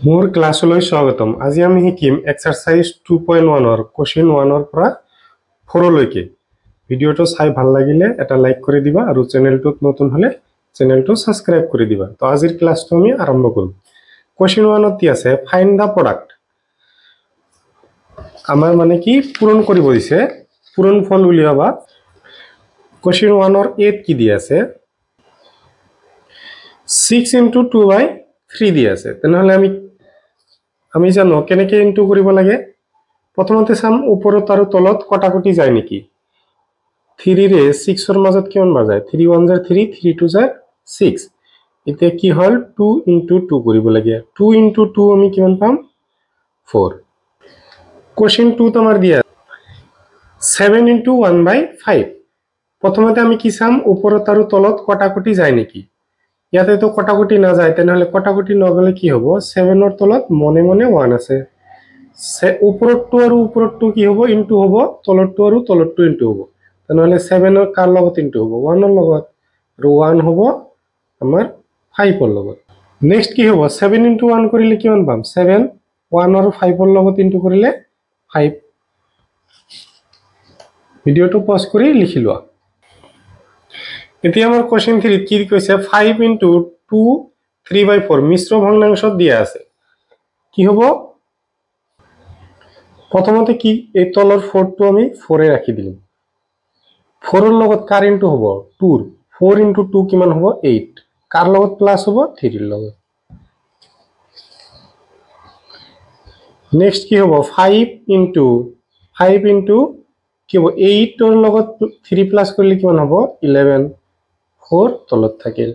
মোৰ ক্লাছলৈ স্বাগতম। আজি আমি শিকিম এক্সাৰসাইজ 2.1 কোশ্চেন 1 পৰা 4 লৈকে। ভিডিওটো চাই ভাল লাগিলে এটা লাইক কৰি দিবা আৰু চেনেলটোত নতুন হলে চেনেলটো সাবস্ক্ৰাইব কৰি দিবা। তো আজিৰ ক্লাছটো আমি আৰম্ভ কৰিম। কোশ্চেন 1 ত আছে ফাইন্ড দা প্ৰডাক্ট। আমাৰ মানে কি পূৰণ কৰিব দিছে, পূৰণ ফল উলিয়াবা। কোশ্চেন 1 ৰ a কি দি আছে 6 * 2/3 দি আছে। তেনেহলে আমি জানো কেনেকৈ ইনটু কৰিব লাগে। প্ৰথমতে চাম ওপৰত আৰু তলত কটাকটি যায় নেকি। 3 ৰে 6 ৰ মাজত কিমান বাৰ যায় 3 1 * 3 3 2 * 6। এতিয়া কি হল 2 * 2 কৰিব লাগে। 2 * 2 আমি কিমান পাম 4। কোশ্চেন 2 ত আমাৰ দিয়া 7 * 1/5। প্ৰথমতে আমি কি চাম ওপৰত আৰু তলত কটাকটি যায় নেকি। ইয়াতে তো কটাকটি না যায়, তেনেহলে কটাকটি নগলে কি হ'ব 7 ৰ তলত মনে মনে 1 আছে। ওপৰতটো আৰু ওপৰতটো কি হ'ব ইনটু হ'ব, তলতটো আৰু তলতটো ইনটু হ'ব। তেনেহলে 7 ৰ কাৰ লগত ইনটু হ'ব 1 ৰ লগত, আৰু 1 হ'ব আমাৰ 5 ৰ লগত। নেক্সট কি হ'ব 7 * 1 কৰিলে কিমান পাম 7, 1 আৰু 5 ৰ লগত ইনটু কৰিলে 5। ভিডিওটো পজ কৰি লিখি লোৱা। এতিয়া আমাৰ কোশ্চেন 3 কি কৈছে 5 * 2 3/4 মিশ্ৰ ভগ্নাংশত দিয়া আছে। কি হ'ব প্ৰথমতে কি এই তলৰ 4 টো আমি 4 এ ৰাখি দিম। 4 ৰ লগত কাৰ ইনটু হ'ব 2 ৰ 4 * 2 কিমান হ'ব 8। কাৰ লগত প্লাস হ'ব 3 ৰ লগত। নেক্সট কি হ'ব 5 * কি হ'ব 8 ৰ লগত 3 প্লাস কৰিলে কিমান হ'ব 11। 4 তলত থাকিল।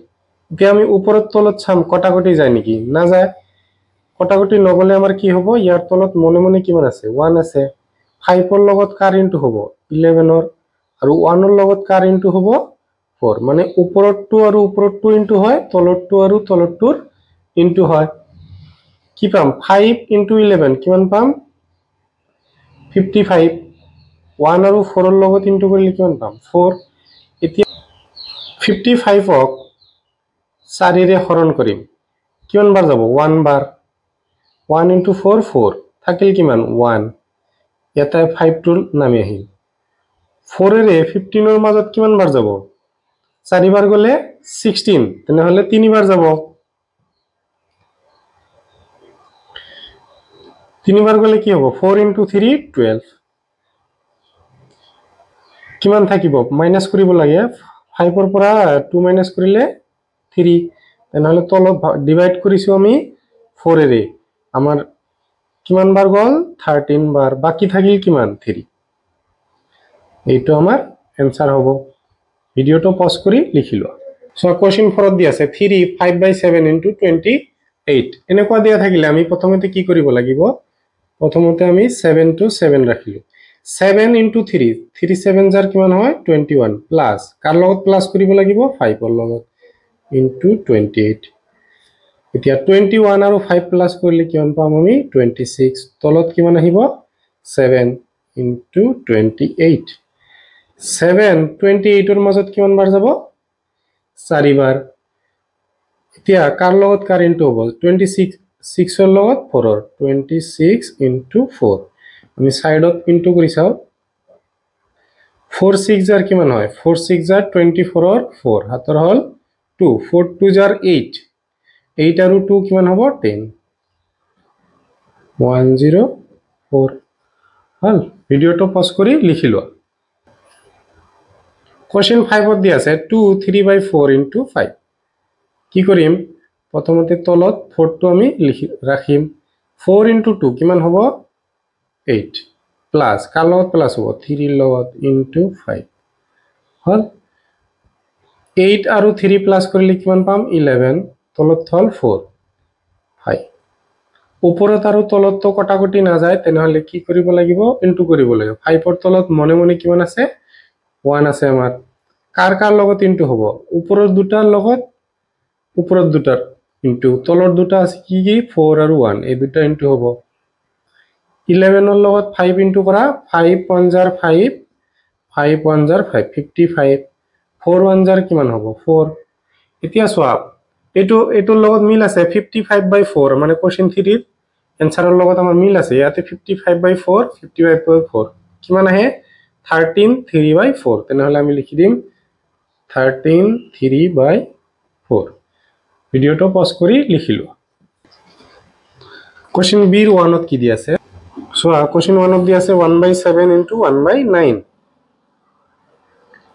এতিয়া আমি ওপৰত তলত চাম কটাকটি যায় নেকি, না যায়। কটাকটি নগলে আমাৰ কি হ'ব ইয়াৰ তলত মনে মনে কিমান আছে 1 আছে। 5 ৰ লগত কাৰ ইনটু হ'ব 11 ৰ, আৰু 1 ৰ লগত কাৰ ইনটু হ'ব 4। মানে ওপৰতটো আৰু ওপৰতটো ইনটু হয়, তলতটো আৰু তলতটোৰ ইনটু হয়। কি পাম 5 * 11 কিমান পাম 55। 1 আৰু 4 ৰ লগত ইনটু কৰিলে কিমান পাম 4। এতিয়া 55ক 4 ৰে হৰণ কৰিম, কিমান বাৰ যাব 1 বাৰ। 1 * 4 4 থাকিল কিমান 1। ইয়াতে 5 টো নামি আহিল। 4 ৰে 15 ৰ মাজত কিমান বাৰ যাব 4 বাৰ গলে 16, তেনেহলে 3 বাৰ যাব। 3 বাৰ গলে কি হ'ব 4 * 3 12। কিমান থাকিব মাইনাস কৰিব লাগে 5 ৰ পৰা 2 মাইনাস কৰিলে 3। তেনেহলে তলত ডিভাইড কৰিছো আমি 4 ৰে, আমাৰ কিমান বাৰ গল 13 বাৰ, বাকি থাকিল কিমান 3। এইটো আমাৰ এনসাৰ হ'ব। ভিডিওটো পজ কৰি লিখি লোৱা। সো কোশ্চেন 4 ত দি আছে 3 5/7 * 28। এনেকুৱা দিয়া থাকিলে আমি প্ৰথমতে কি কৰিব লাগিব, প্ৰথমতে আমি 7 to 7 ৰাখিলো। 7 * 3 3 7 জাৰ কিমান হয় 21 প্লাস কাৰ লগত প্লাস কৰিব লাগিব 5 ৰ লগত ইনটু 28। এতিয়া 21 আৰু 5 প্লাস কৰিলে কিমান পাম আমি 26। তলত কিমান আহিব 7 * 28। 7 28 ৰ মাজত কিমান বাৰ যাব 4 বাৰ। এতিয়া কাৰ লগত কাৰ ইনটু হ'ব 26 6 ৰ লগত 4 ৰ 26 * 4। আমি সাইডত ইনটু কৰি চাও 4 6 জাৰ কিমান হয় 4 6 জাৰ 24 ৰ 4 হাতৰ হল 2 4 2 জাৰ 8 8 আৰু 2 কিমান হ'ব 10 104 হল। ভিডিওটো পজ কৰি লিখি লোৱা। কোশ্চেন 5 ত দি আছে 2 3/4 * 5। কি কৰিম প্ৰথমতে তলত 4 টো আমি ৰাখিম। 4 * 2 কিমান হ'ব 8 প্লাস কাৰ লগত প্লাস হ'ব 3 ৰ লগত ইনটু 5 হল। 8 আৰু 3 প্লাস কৰিলে কিমান পাম 11, তলত হল 4 5। ওপৰত আৰু তলত তো কটাকটি না যায়, তেনেহলে কি কৰিব লাগিব ইনটু কৰিব লাগিব। 5 ৰ তলত মনে মনে কিমান আছে 1 আছে আমাৰ। কাৰ কাৰ লগত ইনটু হ'ব ওপৰৰ দুটাৰ লগত, ওপৰত দুটাৰ ইনটু তলৰ দুটা আছে কি কি 4 আৰু 1 এই দুটা ইনটু হ'ব। 11 ৰ লগত 5 ইনটু কৰা 5 1 জাৰ 5 5 1 জাৰ 5 55। 4 1 জাৰ কিমান হ'ব 4। এতিয়া চোৱা এইটোৰ লগত মিল আছে 55/4 মানে কোৱেশ্চন 3 ৰ এনসাৰৰ লগত আমাৰ মিল আছে ইয়াতে 55/4 কিমান আহে 13/3/4 তেনেহলে আমি লিখি দিম 13/3/4 ভিডিওটো পজ কৰি লিখিলো কোৱেশ্চন বি ৰ 1 ত কি দি আছে সো কোৱেশ্চন 1 ত দি আছে 1/7 * 1/9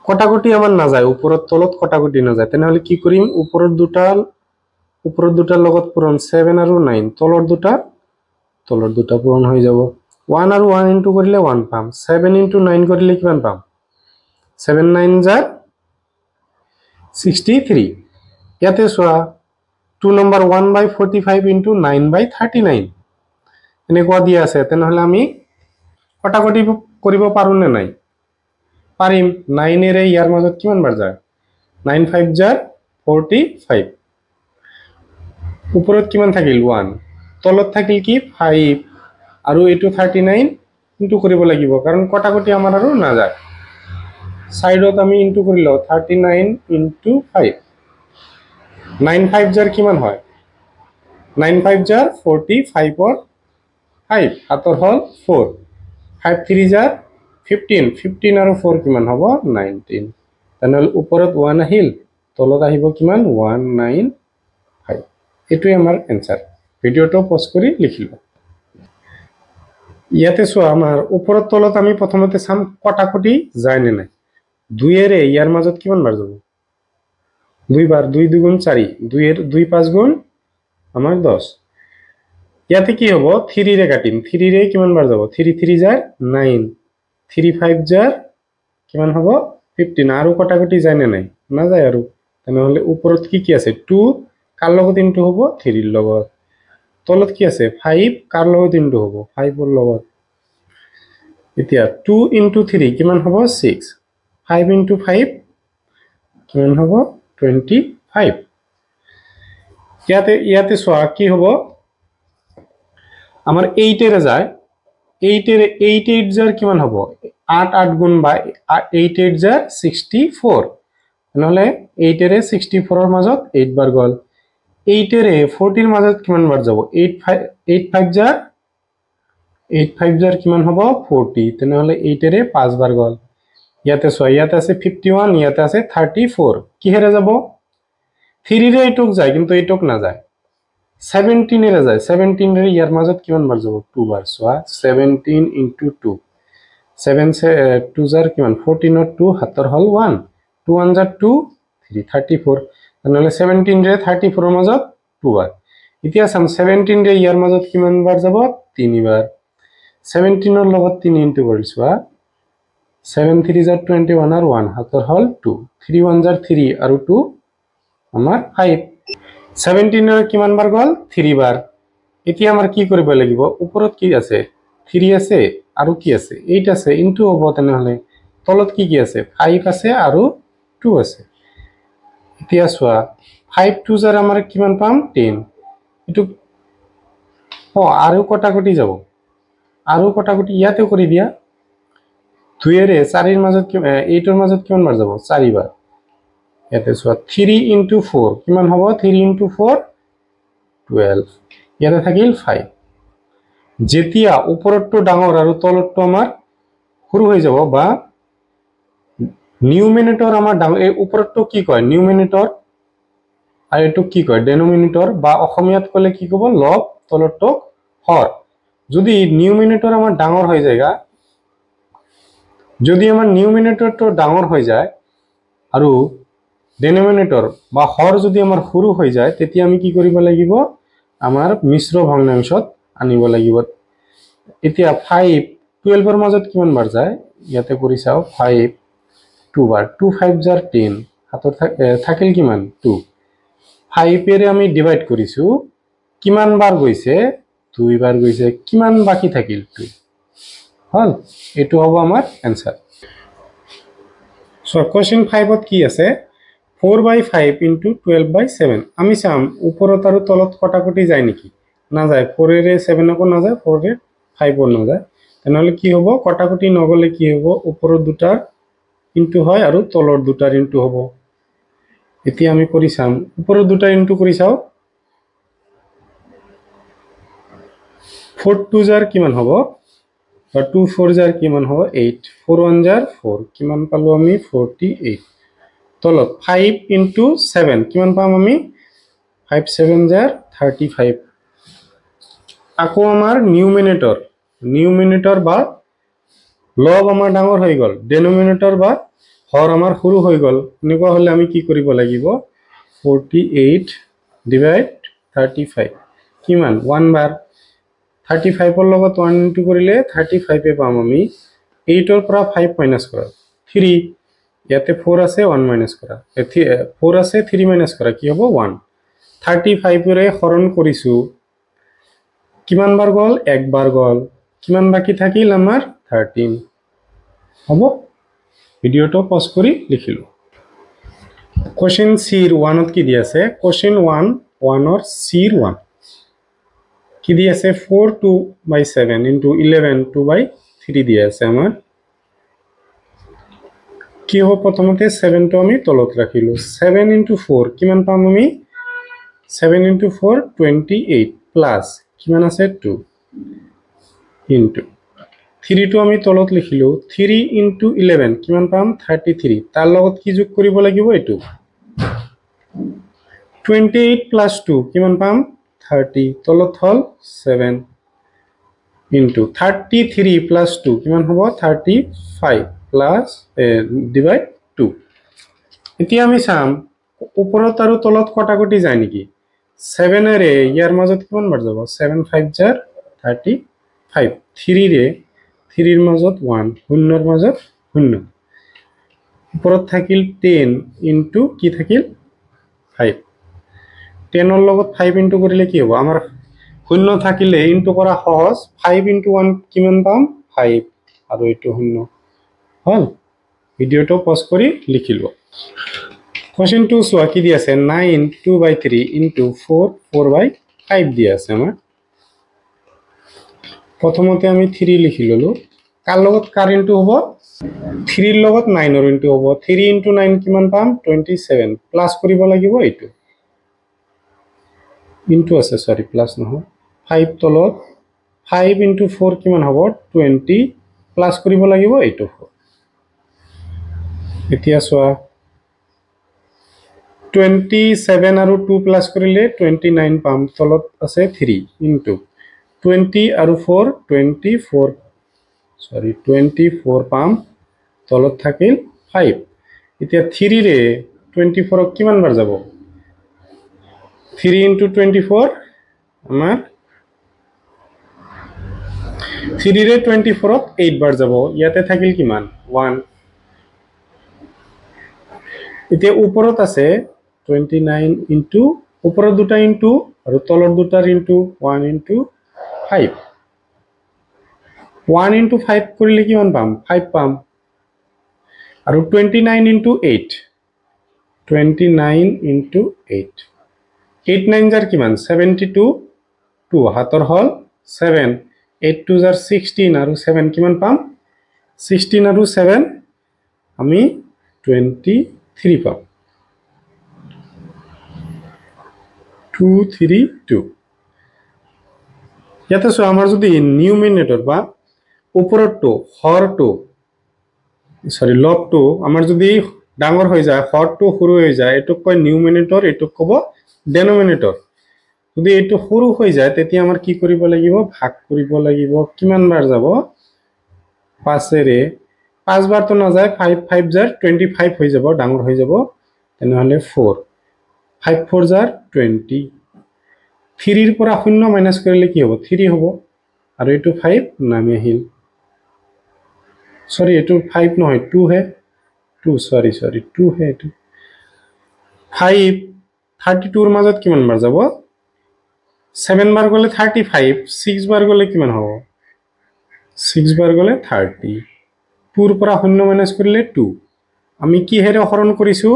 কটাকটি আমাৰ না যায় ওপৰত তলত কটাকটি না যায় তেনেহলে কি কৰিম ওপৰত দুটাৰ লগত পূৰণ 7 আৰু 9 তলৰ দুটা পূৰণ হৈ যাব 1 আৰু 1 ইনটু কৰিলে 1 পাম 7 * 9 কৰিলে কিমান পাম 7 9 * 63 ইয়াতে সোয়া 2 নম্বৰ 1/45 * 9/39 এনেকুৱা দিয়া আছে তেনেহলে আমি কটাকটি কৰিব পাৰো নে নাই পাৰিম 9 এৰে ইয়াৰ মাজত কিমান বাৰ যায় 9 5 * 45 ওপৰত কিমান থাকিল 1 তলত থাকিল কি 5 আৰু এটো 39 ইনটু কৰিব লাগিব কাৰণ কটাকটি আমাৰ আৰু না যায় সাইডত আমি ইনটু কৰিলো 39 * 5 9 5 jar কিমান হয় 9 5 jar 45 or 5 হাতৰ হল 4 5 3 jar 15 আৰু 4 কিমান হ'ব 19 তেনেহলে ওপৰত 1 আহিল তলত আহিব কিমান 195 এটোই আমাৰ आंसर ভিডিওটো পজ কৰি লিখিলো ইয়াতে সো আমাৰ ওপৰত তলত আমি প্ৰথমতে সাম কটাকটি যায় নে নাই 2 এৰে ইয়াৰ মাজত কিমান বাৰ যাব 2 বাৰ 2 2 গুণ 4 2 এৰ 2 5 গুণ আমাৰ 10 ইয়াতে কি হ'ব 3 ৰে কাটিম 3 ৰে কিমান বাৰ যাব 3 3 jar 9 3 5 jar কিমান হ'ব 15 আৰু কটাকটি যায় নে নাই না যায় আৰু তেনেহলে ওপৰত কি আছে 2 কাৰ লগত ইনটু হ'ব 3 ৰ লগত তলত কি আছে 5 কাৰ লগত ইনটু হ'ব 5 ৰ লগত এতিয়া 2 * 3 কিমান হ'ব 6 5 * 5 কিমান হ'ব 25 ইয়াতে সোয়া কি হ'ব আমাৰ 8 এৰে যায় 8 8 jar কিমান হ'ব 8 8 গুণ বাই 8 8 jar 64 নহলে 8 এৰে 64 ৰ মাজত 8 বাৰ গল 8 এৰে 40 ৰ মাজত কিমান বাৰ যাব 8 5 jar কিমান হ'ব 40 তেনেহলে 8 এৰে 5 বাৰ গল ইয়াতে সোয়া ইয়াতে আছে 51 ইয়াতে আছে 34 কি হেৰে যাব 3 ৰে এটক যায় কিন্তু এটক না যায় 17 এৰে যায় 17 এৰে ইয়াৰ মাজত কিমান বাৰ যাব 2 বাৰ সোয়া 17 * 2 7 2 jar কিমান 14 ৰ 2 হাতৰ হল 1 2 1 jar 2 3 34 তেনেহলে 17 ৰে 34 ৰ মাজত 2 বাৰ এতিয়া সাম 17 ৰে ইয়াৰ মাজত কিমান বাৰ যাব 3 বাৰ 17 ৰ লগত 3 ইনটু কৰিছোৱা 7 3 jar 21 আৰু 1 হাতৰ হল 2 3 1 jar 3 আৰু 2 আমাৰ 5 17 ৰ কিমান বাৰ গল 3 বাৰ এতিয়া আমাৰ কি কৰিব লাগিব ওপৰত কি আছে 3 আছে আৰু কি আছে 8 আছে ইনটু হ'ব তেনেহলে তলত কি আছে 5 আছে আৰু 2 আছে এতিয়া সোয়া 5 2 jar আমাৰ কিমান পাম 10 এটু আৰু কটাকটি যাব আৰু কটাকটি ইয়াতে কৰি দিয়া 2 এৰে 4 ৰ মাজত 8 ৰ মাজত কিমান বাৰ যাব 4 বাৰ ইয়াতে সোয়া 3 * 4 কিমান হ'ব 3 * 4 12 ইয়াতে থাকিল 5 যেতিয়া ওপৰটো ডাঙৰ আৰু তলটো আমাৰ সৰু হৈ যাব বা নিউমিনেটৰ আমাৰ ডাঙৰ এই ওপৰটো কি কয় নিউমিনেটৰ আৰু এটো কি কয় ডেনোমিনেটৰ বা অসমীয়াত কলে কি ক'ব লব তলটো হৰ যদি নিউমিনেটৰ আমাৰ ডাঙৰ হৈ যায়গা যদি আমাৰ নিউমিনেটৰটো ডাঙৰ হৈ যায় আৰু ডেনোমিনেটৰ বা হৰ যদি আমাৰ সৰু হৈ যায় তেতিয়া আমি কি কৰিব লাগিব আমাৰ মিশ্ৰ ভগ্নাংশত আনিব লাগিব এতিয়া 5 12 ৰ মাজত কিমান বাৰ যায় ইয়াতে কৰি চাও 5 2 বাৰ 2 5 jar 10 হাতৰ থাকিল কিমান 2 5 এৰে আমি ডিভাইড কৰিছো কিমান বাৰ গৈছে 2 বাৰ গৈছে কিমান বাকি থাকিল 2 হল এটো হ'ব আমাৰ आंसर সো কোশ্চেন 5 ত কি আছে 4/5 * 12/7 আমি চাম ওপৰত আৰু তলত কটাকটি যায় নেকি না যায় 4 এৰে 7 কো না যায় 4 এৰে 5 ও না যায় তেনেহলে কি হ'ব কটাকটি নগলে কি হ'ব ওপৰত দুটাৰ ইনটু হয় আৰু তলৰ দুটাৰ ইনটু হ'ব এতিয়া আমি কৰি চাম ওপৰৰ দুটা ইনটু কৰি চাও 4 2 জাৰ কিমান হ'ব বা 2 4 জাৰ কিমান হ'ব 8 4 1 জাৰ 4 কিমান পালো আমি 48 তলত 5 ইনটু 7 কিমান পাম আমি 5 7 জাৰ 35 আকৌ আমাৰ নিউমিনেটৰ বা লব আমাৰ ডাঙৰ হৈ গল ডেনোমিনেটৰ বা হৰ আমাৰ সৰু হৈ গল এনেকুৱা হলে আমি কি কৰিব লাগিব 48 ডিভাইড 35 কিমান 1 বাৰ 35 ৰ লগত 1 ইনটু কৰিলে 35 এ পাম আমি 8 ৰ পৰা 5 মাইনাস কৰা 3 ইয়াতে 4 আছে 1 মাইনাস কৰা 4 আছে 3 মাইনাস কৰা কি হ'ব 1 35 ৰে হৰণ কৰিছো কিমান বাৰ গল এক বাৰ গল কিমান বাকি থাকিল আমাৰ 13 হ'ব ভিডিওটো পজ কৰি লিখিলো কোশ্চেন সি ৰ 1 ত কি দি আছে কোশ্চেন 1 ৰ সি ৰ 1 কি দি আছে 4 2/7 into 11 2/3 দি আছে আমাৰ কি হ'ব প্ৰথমতে 7 টো আমি তলত ৰাখিলো 7 into 4 কিমান পাম আমি 7 into 4 28 প্লাস কিমান আছে 2 into 3 টো আমি তলত লিখিলো 3 into 11 কিমান পাম 33 তাৰ লগত কি যোগ কৰিব লাগিব এটো 28 plus 2 কিমান পাম 30 তলত হল 7 into 33 plus 2 কিমান হ'ব 35 plus divide 2 এতিয়া আমি চাম ওপৰত আৰু তলত কটাকটি যায় নেকি 7 ৰে ইয়াৰ মাজত কিমান বাৰ যাব 7 5 জাৰ 35 3 ৰে 3 ৰ মাজত 1 শূন্যৰ মাজত শূন্য ওপৰত থাকিল 10 into কি থাকিল 5 10 ৰ লগত 5 ইনটু কৰিলে কি হ'ব আমাৰ শূন্য থাকিলে ইনটু কৰা সহজ 5 into 1 কিমান পাম 5 আৰু এটো শূন্য হল ভিডিওটো পজ কৰি লিখিলো কোশ্চেন 2 সোয়া কি দি আছে 9 2/3 into 4 4/5 দি আছে আমাৰ প্ৰথমতে আমি 3 লিখি ললো কাৰ লগত কাৰ ইনটু হ'ব 3 ৰ লগত 9 ৰ ইনটু হ'ব 3 into 9 কিমান পাম 27 প্লাস কৰিব লাগিব এটো ইনটু আছে সরি প্লাস নহয় 5 তলত 5 into 4 কিমান হ'ব 20 প্লাস কৰিব লাগিব এটো এতিয়া সোয়া 27 আৰু 2 প্লাস কৰিলে 29 পাম তলত আছে 3 into 20 আৰু 4 24 সৰি 24 পাম তলত থাকিল 5 এতিয়া 3 ৰে 24 ক কিমান বাৰ যাব 3 into 24 আমাৰ 3 ৰে 24 ক 8 বাৰ যাব ইয়াতে থাকিল কিমান 1 এতিয়া ওপৰত আছে 29 into ওপৰৰ দুটা into আৰু তলৰ দুটাৰ into 1 into 5 1 into 5 কৰিলে কিমান পাম 5 পাম আৰু 29 into 8 29 into 8 8 9 জাৰ কিমান 72 2 হাতৰ হল 7 8 2 জাৰ 16 আৰু 7 কিমান পাম 16 আৰু 7 আমি 23 পাম 232 ইয়াতে সো আমাৰ যদি নিউমিনেটৰ বা উপৰটো হৰটো সৰি লবটো আমাৰ যদি ডাঙৰ হৈ যায় হৰটো সৰু হৈ যায় এটো কয় নিউমিনেটৰ এটো কব ডেনোমিনেটৰ যদি এটো সৰু হৈ যায় তেতিয়া আমাৰ কি কৰিব লাগিব ভাগ কৰিব লাগিব কিমান বাৰ যাব 5 ৰে 5 বাৰ তো না যায় 5 5 জাৰ 25 হৈ যাব ডাঙৰ হৈ যাব তেনেহলে 4 5 4 জাৰ 20 3 ৰ পৰা 0 মাইনাস কৰিলে কি হ'ব 3 হ'ব আৰু এটো 5 নামি আহিল সরি এটো 5 নহয় 2 হে 2 সরি 2 হে এটো 5 32 ৰ মাজত কিমান বাৰ যাব 7 বাৰ গলে 35 6 বাৰ গলে কিমান হ'ব 6 বাৰ গলে 30 2 ৰ পৰা 0 মাইনাস কৰিলে 2 আমি কি হেৰে হৰণ কৰিছো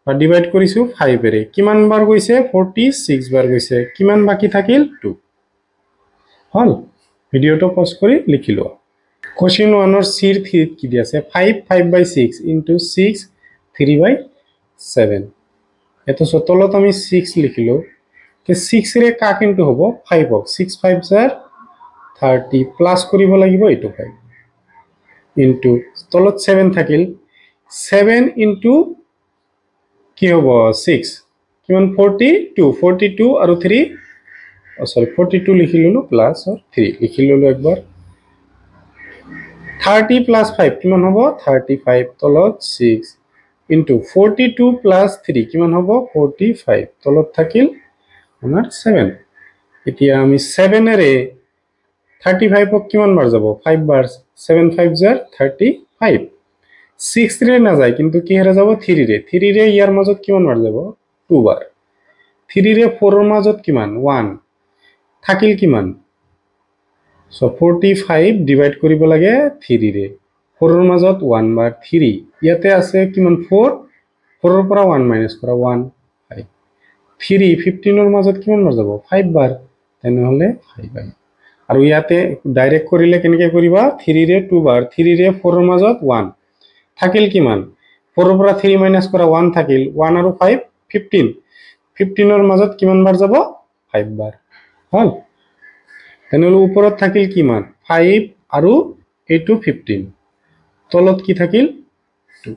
বা ডিভাইড কৰিছো 5 ৰে কিমান বাৰ গৈছে 46 বাৰ গৈছে কিমান বাকি থাকিল 2 হল ভিডিওটো পজ কৰি লিখিলো কোশ্চেন 1 ৰ সি ৰ 3 কি দি আছে 5 5/6 into 6 3/7 এত তলত আমি 6 লিখিলো তে 6 ৰে কাক ইনটু হ'ব 5 হক 6 5 জাৰ 30 প্লাস কৰিব লাগিব এটো 5 ইনটু তলত 7 থাকিল 7 ইনটু কি হ'ব 6 কিমান 42 আৰু 3 সরি 42 লিখি ললো প্লাস 3 লিখি ললো একবার 30 প্লাস 5 কিমান হ'ব 35 তলত 6 ইনটু 42 প্লাস 3 কিমান হ'ব 45 তলত থাকিল আমাৰ 7 এতিয়া আমি 7 এৰে 35 ক কিমান বাৰ যাব 5 বাৰ 7 5 জাৰ 35 6 ৰে না যায় কিন্তু কি হেৰা যাব 3 ৰে 3 ৰে ইয়াৰ মাজত কিমান বাৰ যাব 2 বাৰ 3 ৰে 4 ৰ মাজত কিমান 1 থাকিল কিমান সো 45 ডিভাইড কৰিব লাগে 3 ৰে 4 ৰ মাজত 1 বাৰ 3 ইয়াতে আছে কিমান 4 4 ৰ পৰা 1 মাইনাস কৰা 1 5 3 15 ৰ মাজত কিমান বাৰ যাব 5 বাৰ তেনেহলে 5 বাই আৰু ইয়াতে ডাইৰেক্ট কৰিলে কেনেকৈ কৰিবা 3 ৰে 2 বাৰ 3 ৰে 4 ৰ মাজত 1 থাকিল কিমান 4 ৰ পৰা 3 মাইনাস কৰা 1 থাকিল 1 আৰু 5 15 15 ৰ মাজত কিমান বাৰ যাব 5 বাৰ হল তেনেহলে ওপৰত থাকিল কিমান 5 আৰু এইটো 15 তলত কি থাকিল 2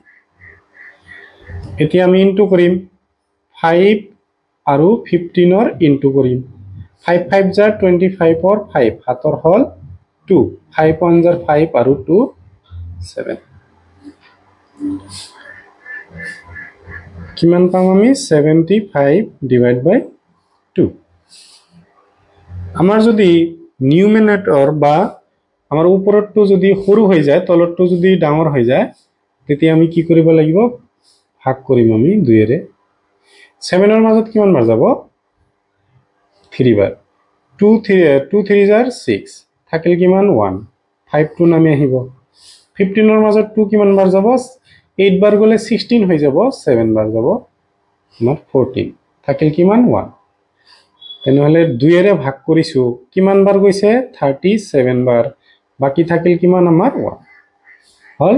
এতিয়া আমি ইনটু কৰিম 5 আৰু 15 ৰ ইনটু কৰিম 5 5 জাৰ 25 or 5 হাতৰ হল 2 5 1 জাৰ 5 আৰু 2 7 কিমান পাম আমি 75 ডিভাইড বাই 2 আমাৰ যদি নিউমিনেটৰ বা আমাৰ ওপৰটো যদি সৰু হৈ যায় তলটো যদি ডাঙৰ হৈ যায় তেতিয়া আমি কি কৰিব লাগিব ভাগ কৰিম আমি 2 এৰে 7 ৰ মাজত কিমান বাৰ যাব 3 বাৰ 2 3 জাৰ 6 থাকিল কিমান 1 5 2 নামি আহিব 15 ৰ মাজত 2 কিমান বাৰ যাব 8 বাৰ গলে 16 হৈ যাব 7 বাৰ যাব আমাৰ 14 থাকিল কিমান 1 তেনেহলে 2 এৰে ভাগ কৰিছো কিমান বাৰ গৈছে 37 বাৰ বাকি থাকিল কিমান আমাৰ 1 হল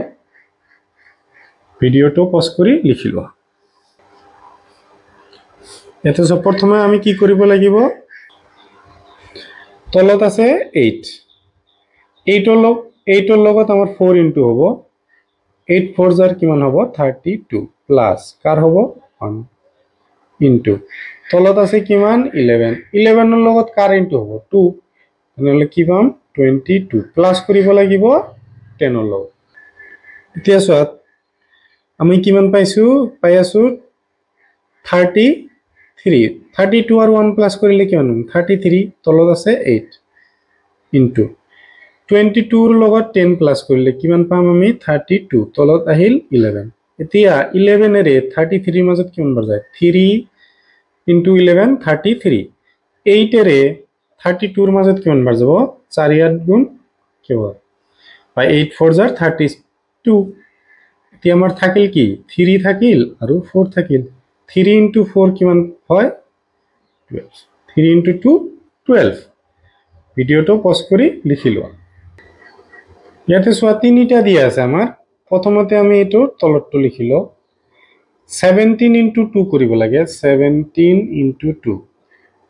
ভিডিওটো পজ কৰি লিখিলো এতে প্ৰথমে আমি কি কৰিব লাগিব তলত আছে 8 8 ৰ লগত আমাৰ 4 ইনটু হ'ব 8 4 জাৰ কিমান হ'ব 32 প্লাস কাৰ হ'ব 1 ইনটু তলত আছে কিমান 11 11 ৰ লগত কাৰ ইনটু হ'ব 2 তেনেহলে কি পাম 22 প্লাস কৰিব লাগিব 10 ৰ লগত এতিয়া চোৱা আমি কিমান পাইছো পাই আছো 33 32 আৰু 1 প্লাস কৰিলে কিমান হ'ব 33 তলত আছে 8 ইনটু 22 ৰ লগত 10 প্লাস কৰিলে কিমান পাম আমি 32 তলত আহিল 11 এতিয়া 11 এৰে 33 ৰ মাজত কিমান বাৰ যায় 3 ইনটু 11 33 8 এৰে 32 ৰ মাজত কিমান বাৰ যাব 4 8 গুণ কিমান বাই 8 4 জাৰ 32 এতিয়া আমাৰ থাকিল কি 3 থাকিল আৰু 4 থাকিল 3 ইনটু 4 কিমান হয় 12 3 ইনটু 2 12 ভিডিওটো পজ কৰি লিখিলো ইয়াতে সোয়া তিনিটা দিয়া আছে আমাৰ প্ৰথমতে আমি এটো তলতটো লিখিলো 17 ইনটু 2 কৰিব লাগে 17 ইনটু 2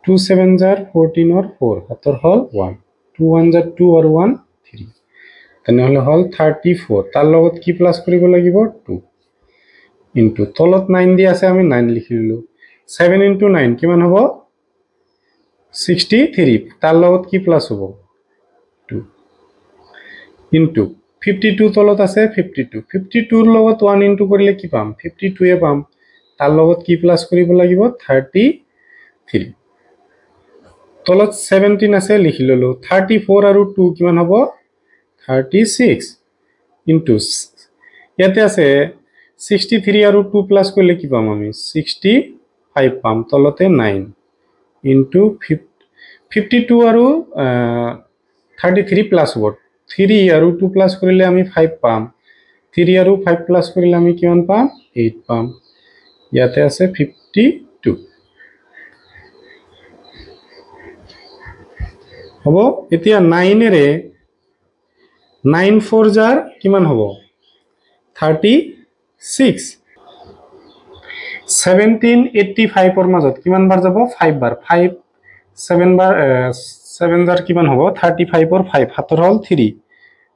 2 7 জাৰ 14 or 4 হাতৰ হল 1 2 1 জাৰ 2 আৰু 1 3 তেনেহলে হল 34 তাৰ লগত কি প্লাস কৰিব লাগিব 2 ইনটু তলত 9 দিয়া আছে আমি 9 লিখি ললো 7 ইনটু 9 কিমান হ'ব 63 তাৰ লগত কি প্লাস হ'ব 2 ইনটু 52 তলত আছে 52 52 ৰ লগত 1 ইনটু কৰিলে কি পাম 52 এ পাম তাৰ লগত কি প্লাস কৰিব লাগিব 33 তলত 17 আছে লিখি ললো 34 আৰু 2 কিমান হ'ব 36 ইনটু ইয়াতে আছে 63 আৰু 2 প্লাস কৰিলে কি পাম আমি 65 পাম তলতে 9 ইনটু 52 আৰু 33 প্লাস হ'ব 3 আৰু 2 প্লাস কৰিলে আমি 5 পাম 3 আৰু 5 প্লাস কৰিলে আমি কিমান পাম 8 পাম ইয়াতে আছে 52 হ'ব এতিয়া 9 এৰে 9 4 জাৰ কিমান হ'ব 36 1785 ৰ মাজত কিমান বাৰ যাব 5 বাৰ 5 7 বাৰ 7 জাৰ কিমান হ'ব 35 ৰ 5 হাতৰ হল 3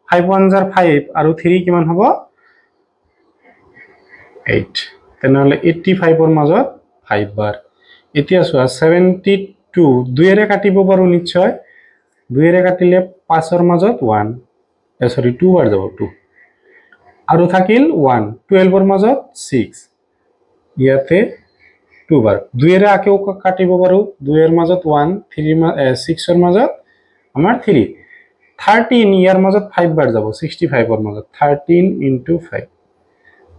5 1 জাৰ 5 আৰু 3 কিমান হ'ব 8 তেনেহলে 85 ৰ মাজত 5 বাৰ এতিয়া চোৱা 72 দুইৰে কাটিব পাৰো নিশ্চয় দুইৰে কাটিলে 5 ৰ মাজত 1 সৰি 2 বাৰ যাব 2 আৰু থাকিল 1 12 ৰ মাজত 6 ইয়াতে 2 বাৰ দুইৰে আকেও কাটিব পাৰো দুইৰ মাজত 1 3 6 ৰ মাজত আমাৰ 3 13 ইয়াৰ মাজত 5 বাৰ যাব 65 ৰ মাজত 13 * 5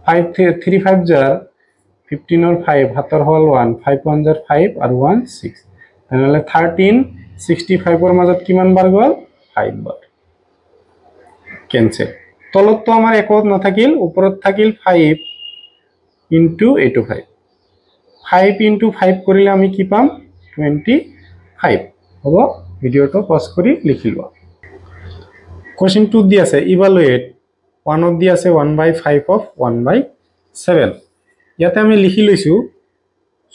5 3 5 জাৰ 15 ৰ 5 হাতৰ হল 1 5 1 জাৰ 5 আৰু 1 6 তেনেহলে 13 65 ৰ মাজত কিমান বাৰ গল 5 বাৰ কেনসেল তলতটো আমাৰ একত নাথাকিল ওপৰত থাকিল 5 * 85 5 * 5 কৰিলে আমি কি পাম 25 হ'ব ভিডিওটো পজ কৰি লিখি লোৱা কোৱেশ্চন 2 দি আছে ইভালুৱেট 1 ত দি আছে 1/5 of 1/7 ইয়াতে আমি লিখি লৈছো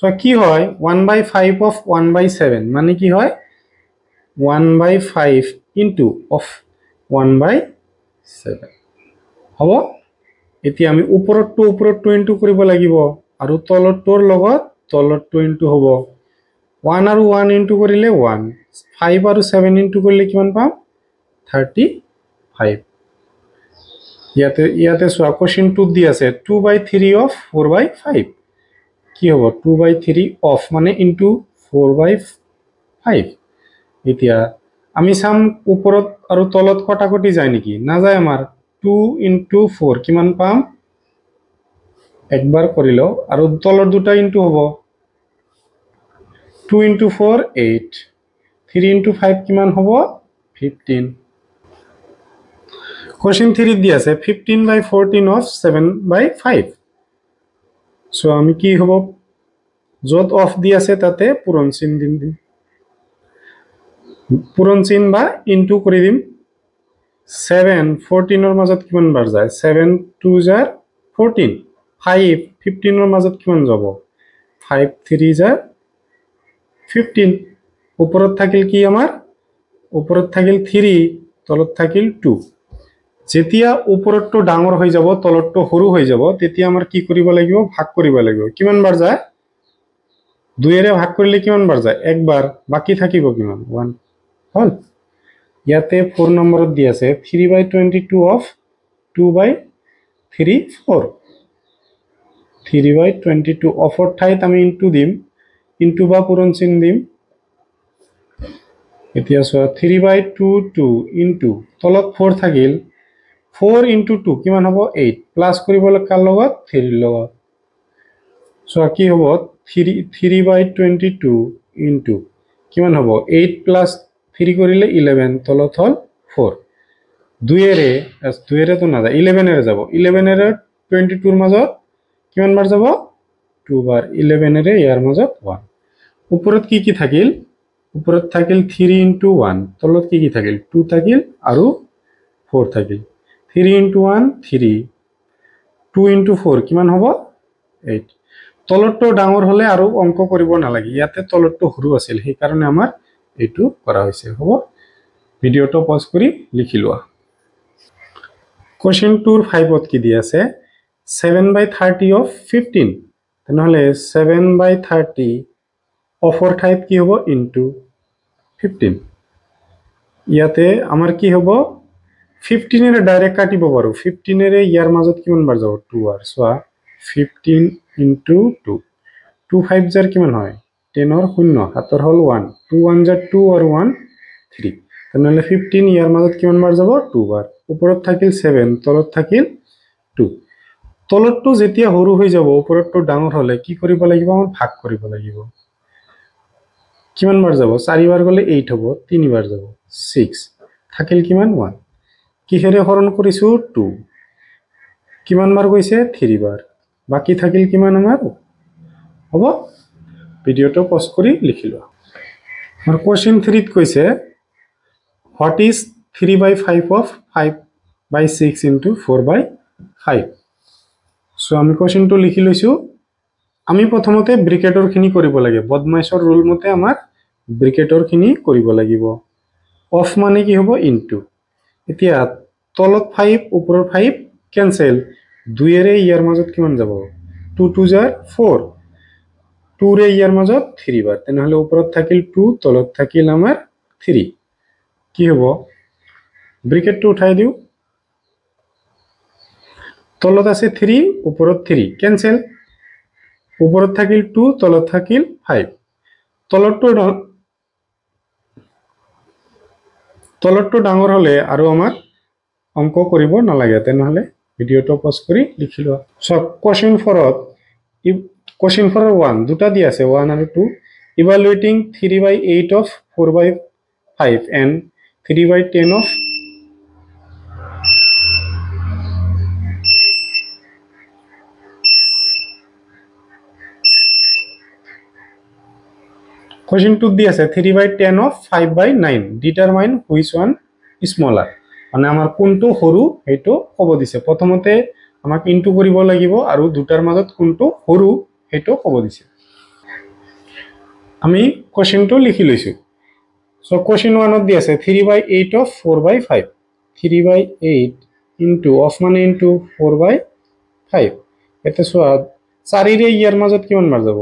সো কি হয় 1/5 of 1/7 মানে কি হয় 1/5 of 1/7 হ'ব এতিয়া আমি ওপৰতটো ইনটু কৰিব লাগিব আৰু তলতটোৰ লগত তলতটো ইনটু হ'ব 1 আৰু 1 ইনটু কৰিলে 1 5 আৰু 7 ইনটু কৰিলে কিমান পাম 35 ইয়াতে চোৱা কোৱেশ্চন 2 দি আছে 2/3 of 4/5 কি হ'ব 2/3 of মানে ইনটু 4/5 এতিয়া আমি সাম ওপৰত আৰু তলত কটাকটি যায় নেকি না যায় আমাৰ 2 * 4 কিমান পাম একবাৰ কৰিলো আৰু তলৰ দুটা ইনটু হ'ব 2 * 4 8 3 * 5 কিমান হ'ব 15 কোৱেশ্চন 3 দি আছে 15/14 of 7/5 সো আমি কি হ'ব যত অফ দি আছে তাতে পূৰণ চিন দিম পূৰণ চিন বা ইনটু কৰি দিম 7 14 ৰ মাজত কিমান বাৰ যায় 7 2 জাৰ 14 5 15 ৰ মাজত কিমান যাব 5 3 জাৰ 15 ওপৰত থাকিল কি আমাৰ ওপৰত থাকিল 3 তলত থাকিল 2 যেতিয়া ওপৰতটো ডাঙৰ হৈ যাব তলতটো সৰু হৈ যাব তেতিয়া আমাৰ কি কৰিব লাগিব ভাগ কৰিব লাগিব কিমান বাৰ যায় 2 এৰে ভাগ কৰিলে কিমান বাৰ যায় একবাৰ বাকি থাকিব কিমান 1 হল ইয়াতে 4 নম্বৰত দি আছে 3/22 of 2/3 4 3/22 of ৰ ঠাইত আমি ইনটু দিম ইনটু বা পূৰণ চিন দিম এতিয়া চোৱা 3/22 ইনটু তলত 4 থাকিল 4 * 2 কিমান হ'ব 8 প্লাস কৰিবলৈ কাৰ লগত 3 ৰ লগত সো কি হ'ব 3/22 ইনটু কিমান হ'ব 8 প্লাস 3 কৰিলে 11 তলত হল 4 2 এৰে তো না যায় 11 এৰে যাব 11 এৰে 22 ৰ মাজত কিমান বাৰ যাব 2 বাৰ 11 এৰে ইয়াৰ মাজত 1 ওপৰত কি থাকিল ওপৰত থাকিল 3 * 1 তলত কি থাকিল 2 থাকিল আৰু 4 থাকিল 3 * 1 3 2 * 4 কিমান হ'ব 8 তলতটো ডাঙৰ হলে আৰু অঙ্ক কৰিব নালাগে ইয়াতে তলতটো সৰু আছিল সেই কাৰণে আমাৰ এটো কৰা হৈছে হ'ব ভিডিওটো পজ কৰি লিখি লোৱা কোৱেশ্চন 2 ৰ 5 ত কি দি আছে 7/30 of 15 তেনেহলে 7/30 of ৰ ঠাইত কি হ'ব ইনটু 15 ইয়াতে আমাৰ কি হ'ব 15 এৰে ডাইৰেক্ট কাটিব পাৰো 15 এৰে ইয়াৰ মাজত কিমান বাৰ যাব 2 বাৰ সোৱা 15 * 2 2 5 জাৰ কিমান হয় 10 ৰ 0 হাতৰ হল 1 2 1 জাৰ 2 আৰু 1 3 তেনেহলে 15 ইয়াৰ মাজত কিমান বাৰ যাব 2 বাৰ ওপৰত থাকিল 7 তলত থাকিল 2 তলতটো যেতিয়া সৰু হৈ যাব ওপৰতটো ডাঙৰ হলে কি কৰিব লাগিব আমাৰ ভাগ কৰিব লাগিব কিমান বাৰ যাব 4 বাৰ গলে 8 হ'ব 3 বাৰ যাব 6 থাকিল কিমান 1 কিহেৰে হৰণ কৰিছো 2 কিমান বাৰ গৈছে 3 বাৰ বাকি থাকিল কিমান আমাৰ হ'ব ভিডিওটো পজ কৰি লিখি লোৱা আৰু কোৱেশ্চন 3 ত কৈছে what is 3/5 of 5/6 into 4/5 so আমি কোৱেশ্চনটো লিখি লৈছো আমি প্ৰথমতে ব্ৰেকেটৰখিনি কৰিব লাগে বদমাইছৰ ৰুল মতে আমাৰ ব্ৰেকেটৰখিনি কৰিব লাগিব অফ মানে কি হ'ব ইনটু এতিয়া তলত 5 ওপৰৰ 5 কেনসেল 2 এৰে ইয়াৰ মাজত কিমান যাব 2 2 জাৰ 4 2 ৰে ইয়াৰ মাজত 3 বাৰ তেনেহলে ওপৰত থাকিল 2 তলত থাকিল আমাৰ 3 কি হ'ব ব্ৰেকেটটো উঠাই দিও তলত আছে 3 ওপৰত 3 কেনসেল ওপৰত থাকিল 2 তলত থাকিল 5 তলৰটো ডাঙৰ হলে আৰু আমাৰ অঙ্ক কৰিব নালাগে তেনেহলে ভিডিওটো পজ কৰি লিখি লোৱা সো কোৱেশ্চন 4 1 দুটা দি আছে 1 আৰু 2 evaluating 3/8 of 4/5 and 3/10 of Question 2 দি আছে 3/10 of 5/9 determine which one is smaller মানে আমাৰ কোনটো সৰু হেটো ক'ব দিছে প্ৰথমতে আমাক ইনটু কৰিব লাগিব আৰু দুটাৰ মাজত কোনটো সৰু হেটো ক'ব দিছে আমি কোৱেশ্চনটো লিখি লৈছো সো কোৱেশ্চন 1 ত দি আছে 3/8 of 4/5 3/8 into of মানে into 4/5 এতে সোৱা 4 ৰে ইয়াৰ মাজত কিমান বাৰ যাব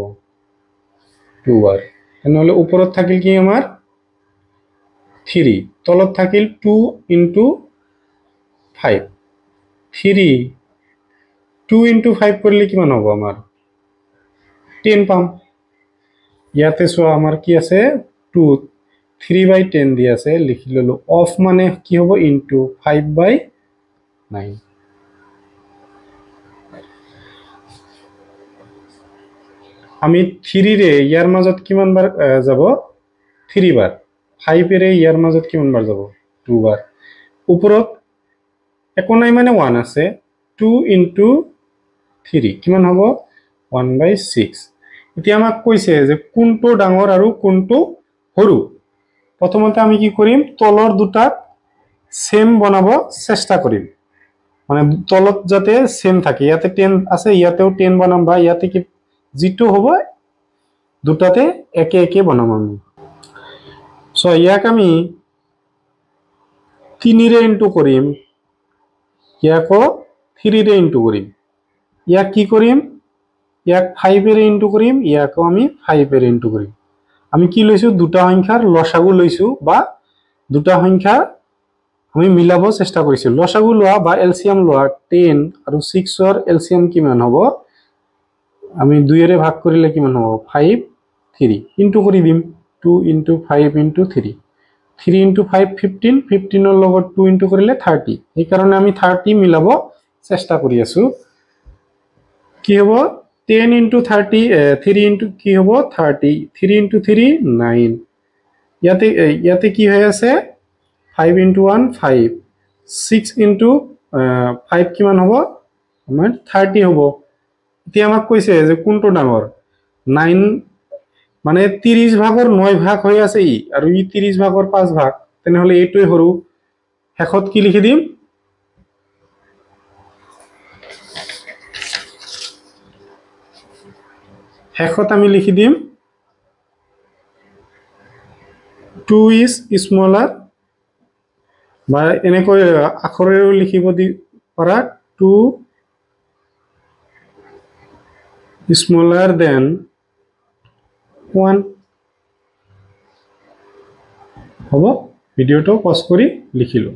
2 বাৰ তেনেহলে ওপৰত থাকিল কি আমাৰ 3 তলত থাকিল 2 into 5 3 2 into 5 কৰিলে কিমান হ'ব আমাৰ 10 পাম ইয়াতে সোৱা আমাৰ কি আছে 2 3/10 দি আছে লিখি ললো অফ মানে কি হ'ব into 5/9 আমি 3 ৰে ইয়াৰ মাজত কিমান বাৰ যাব 3 বাৰ 5 ৰে ইয়াৰ মাজত কিমান বাৰ যাব 2 বাৰ ওপৰত একো নাই মানে 1 আছে 2 into 3 কিমান হ'ব 1/6 এতিয়া আমাক কৈছে যে কোনটো ডাঙৰ আৰু কোনটো সৰু প্ৰথমতে আমি কি কৰিম তলৰ দুটা সেম বনাব চেষ্টা কৰিম মানে তলত যাতে সেম থাকে ইয়াতে 10 আছে ইয়াতেও 10 বনাম বা ইয়াতে কি জিটো হ'ব দুটাতে একে একে বনাম আমি সো ইয়াক আমি 3 ৰে ইনটু কৰিম ইয়াকো 3 ৰে ইনটু কৰিম ইয়াক কি কৰিম ইয়াক 5 ৰে ইনটু কৰিম ইয়াকো আমি 5 ৰে ইনটু কৰিম আমি কি লৈছো দুটা সংখ্যাৰ লসাগু লৈছো বা দুটা সংখ্যা আমি মিলাব চেষ্টা কৰিছো লসাগু লোৱা বা এলসিয়াম লোৱা 10 আৰু 6 ৰ এলসিয়াম কিমান হ'ব আমি 2 এৰে ভাগ কৰিলে কিমান হ'ব 5 3 ইনটু কৰি দিম 2 into 5 into 3 3 into 5 15 15 ৰ লগত 2 ইনটু কৰিলে 30 এই কাৰণে আমি 30 মিলাব চেষ্টা কৰি আছো কি হ'ব 10 into 30 3 into কি হ'ব 30 3 into 3 9 ইয়াতে কি হৈ আছে 5 into 1 5 6 into 5 কিমান হ'ব আমাৰ 30 হ'ব এতিয়া আমাক কৈছে যে কোনটো ডাঙৰ 9 মানে 30 ভাগৰ 9 ভাগ হৈ আছে ই আৰু ই 30 ভাগৰ 5 ভাগ তেনেহলে এইটোই সৰু হেকত কি লিখি দিম হেকত আমি লিখি দিম 2 is smaller বা এনেকৈ আখৰেও লিখিব দি পাৰা 2 smaller than 1 হ'ব ভিডিওটো পজ কৰি লিখিলো